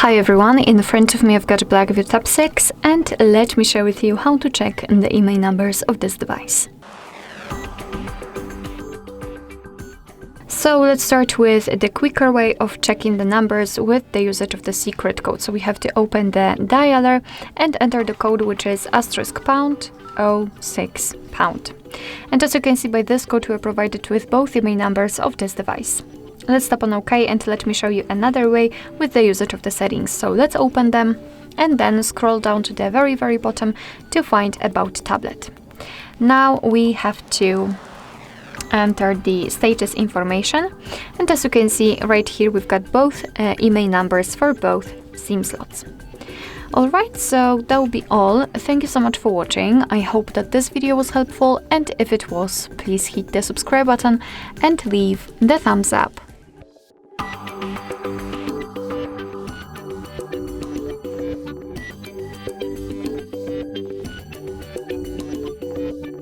Hi everyone, in front of me I've got Blackview Tab 6 and let me share with you how to check the IMEI numbers of this device. So let's start with the quicker way of checking the numbers with the usage of the secret code. So we have to open the dialer and enter the code, which is *#06#. And as you can see by this code, we are provided with both IMEI numbers of this device. Let's tap on OK and let me show you another way with the usage of the settings. So let's open them and then scroll down to the very bottom to find About Tablet. Now we have to enter the status information, and as you can see right here we've got both IMEI numbers for both SIM slots. Alright, so that will be all. Thank you so much for watching. I hope that this video was helpful, and if it was, please hit the subscribe button and leave the thumbs up.